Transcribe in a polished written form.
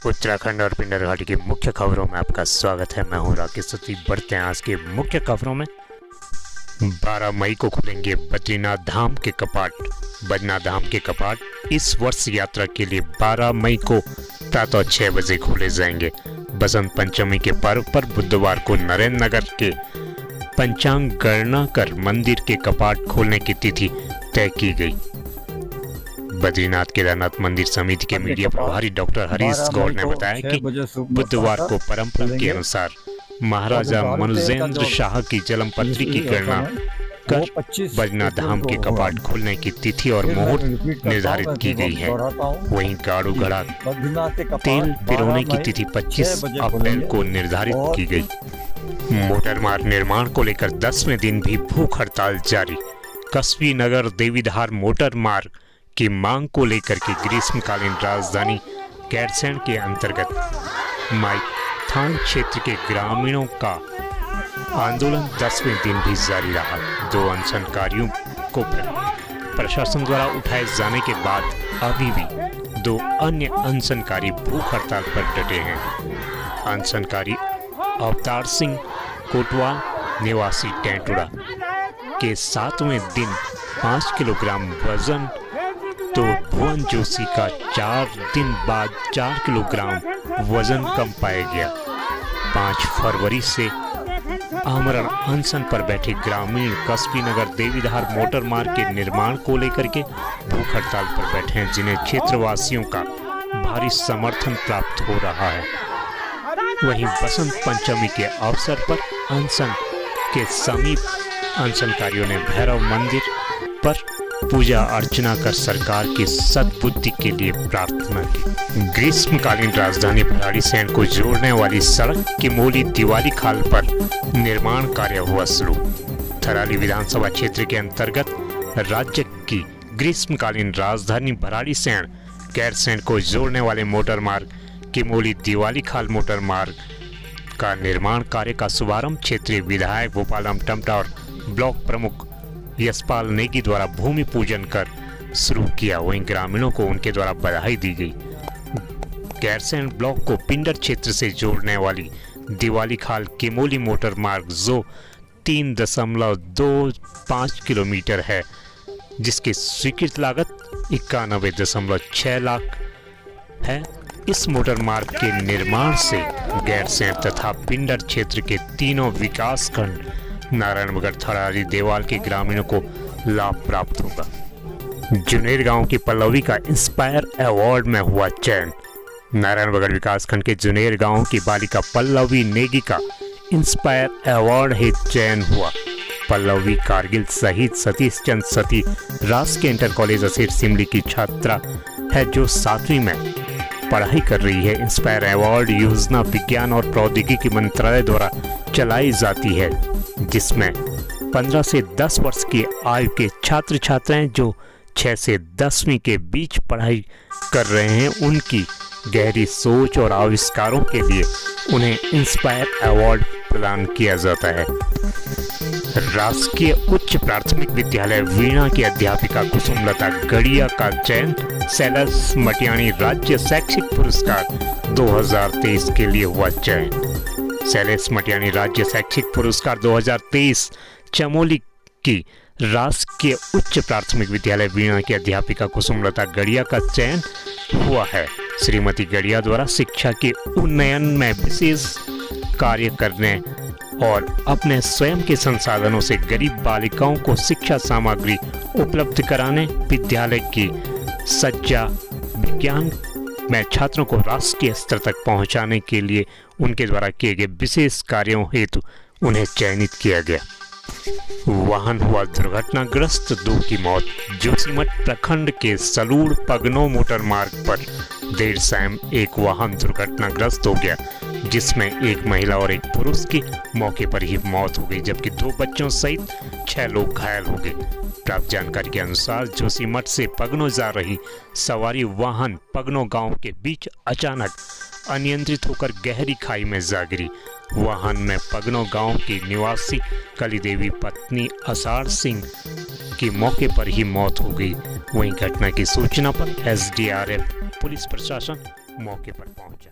उत्तराखंड और पिंडर घाटी की मुख्य खबरों में आपका स्वागत है। मैं हूं राकेश सती। बढ़ते हैं आज के मुख्य खबरों में। 12 मई को खुलेंगे बद्रीनाथ धाम के कपाट। बद्रीनाथ धाम के कपाट इस वर्ष यात्रा के लिए 12 मई को प्रातः 6 बजे खोले जाएंगे। बसंत पंचमी के पर्व पर बुधवार को नरेंद्र नगर के पंचांग गणना कर मंदिर के कपाट खोलने की तिथि तय की गई। बद्रीनाथ केदारनाथ मंदिर समिति के मीडिया प्रभारी डॉक्टर हरीश गौड़ ने बताया कि बुधवार को परंपरा के अनुसार महाराजा मनुजेंद्र शाह की जन्म पत्री की गणना कर बद्रीनाथ धाम के कपाट खोलने की तिथि और मुहूर्त निर्धारित की गई है। वहीं गाड़ू घड़ा तेल पिरोने की तिथि 25 अप्रैल को निर्धारित की गई। मोटर मार्ग निर्माण को लेकर 10वें दिन भी भूख हड़ताल जारी। कस्बी नगर देवीधार मोटर मार्ग की मांग को लेकर के ग्रीष्मकालीन राजधानी गैरसैंण के अंतर्गत माइथान क्षेत्र के ग्रामीणों का आंदोलन 10वें दिन भी जारी रहा। 2 अनशनकारियों को प्रशासन द्वारा उठाए जाने के बाद अभी भी 2 अन्य अनशनकारी भूख हड़ताल पर डटे हैं। अनशनकारी अवतार सिंह कोटवाल निवासी टेंटुड़ा के 7वें दिन 5 किलोग्राम वजन, तो भुवन जोशी का 4 दिन बाद 4 किलोग्राम वजन कम पाया गया। 5 फरवरी से आमरण अनशन पर बैठे ग्रामीण कस्बी नगर देवीधार मोटर मार्ग के निर्माण को लेकर के भूख हड़ताल पर बैठे हैं, जिन्हें क्षेत्रवासियों का भारी समर्थन प्राप्त हो रहा है। वहीं बसंत पंचमी के अवसर पर अनशन के समीप अनशनकारियों ने भैरव मंदिर पर पूजा अर्चना कर सरकार की सद्बुद्धि के लिए प्रार्थना की। ग्रीष्मकालीन राजधानी भराड़ीसैंण को जोड़ने वाली सड़क किमोली दिवाली खाल पर निर्माण कार्य हुआ शुरू। थराली विधानसभा क्षेत्र के अंतर्गत राज्य की ग्रीष्मकालीन राजधानी भराड़ीसैंण गैरसैंण को जोड़ने वाले मोटर मार्ग किमोली दिवाली खाल मोटर मार्ग का निर्माण कार्य का शुभारंभ क्षेत्रीय विधायक गोपालम टमटा और ब्लॉक प्रमुख यशपाल नेगी द्वारा भूमि पूजन कर शुरू किया। वहीं ग्रामीणों को उनके द्वारा बधाई दी गई। गैरसैंण ब्लॉक को पिंडर क्षेत्र से जोड़ने वाली दिवाली खाल किमोली मोटर मार्ग जो 3.25 किलोमीटर है, जिसकी स्वीकृत लागत 91.6 लाख है। इस मोटर मार्ग के निर्माण से गैरसैंण तथा पिंडर क्षेत्र के तीनों विकास खंड नारायणगढ़ थराली देवाल के ग्रामीणों को लाभ प्राप्त होगा। जुनेर गांव की पल्लवी का इंस्पायर अवार्ड में हुआ चयन। नारायणगढ़ विकासखंड के जुनेर गांव की बालिका पल्लवी नेगी का इंस्पायर अवार्ड हेतु चयन हुआ। पल्लवी कारगिल शहीद सतीश चंद्र सती राजकीय इंटर कॉलेज असीर सिमली की छात्रा है, जो 7वीं में पढ़ाई कर रही है। इंस्पायर अवार्ड योजना विज्ञान और प्रौद्योगिकी मंत्रालय द्वारा चलाई जाती है, जिसमें 15 से 10 वर्ष की आयु के छात्र छात्राएं जो 6 से 10वीं के बीच पढ़ाई कर रहे हैं, उनकी गहरी सोच और आविष्कारों के लिए उन्हें इंस्पायर अवार्ड प्रदान किया जाता है। राजकीय उच्च प्राथमिक विद्यालय वीणा की अध्यापिका कुसुमलता गड़िया का चयन सैलस मटियाणी राज्य शैक्षिक पुरस्कार 2023 के लिए हुआ चयन। सैलस मटियाणी राज्य शैक्षिक पुरस्कार 2023 चमोली की राजकीय उच्च प्राथमिक विद्यालय वीणा की अध्यापिका कुसुमलता गड़िया का चयन हुआ है। श्रीमती गड़िया द्वारा शिक्षा के उन्नयन में विशेष कार्य करने और अपने स्वयं के संसाधनों से गरीब बालिकाओं को शिक्षा सामग्री उपलब्ध कराने, विद्यालय की सज्जा विज्ञान में छात्रों को राष्ट्रीय स्तर तक पहुंचाने के लिए उनके द्वारा किए गए विशेष कार्यों हेतु उन्हें चयनित किया गया। वाहन हुआ दुर्घटनाग्रस्त, 2 की मौत। जोशीमठ प्रखंड के सलूड़ पगनो मोटर मार्ग पर देर शाम एक वाहन दुर्घटनाग्रस्त हो गया, जिसमें एक महिला और एक पुरुष की मौके पर ही मौत हो गई, जबकि 2 बच्चों सहित 6 लोग घायल हो गए। प्राप्त जानकारी के अनुसार जोशीमठ से पगनो जा रही सवारी वाहन पगनो गांव के बीच अचानक अनियंत्रित होकर गहरी खाई में जा गिरी। वाहन में पगनो गांव की निवासी कली देवी पत्नी आषाढ़ सिंह की मौके पर ही मौत हो गई। वहीं घटना की सूचना पर एसडीआरएफ पुलिस प्रशासन मौके पर पहुंचा।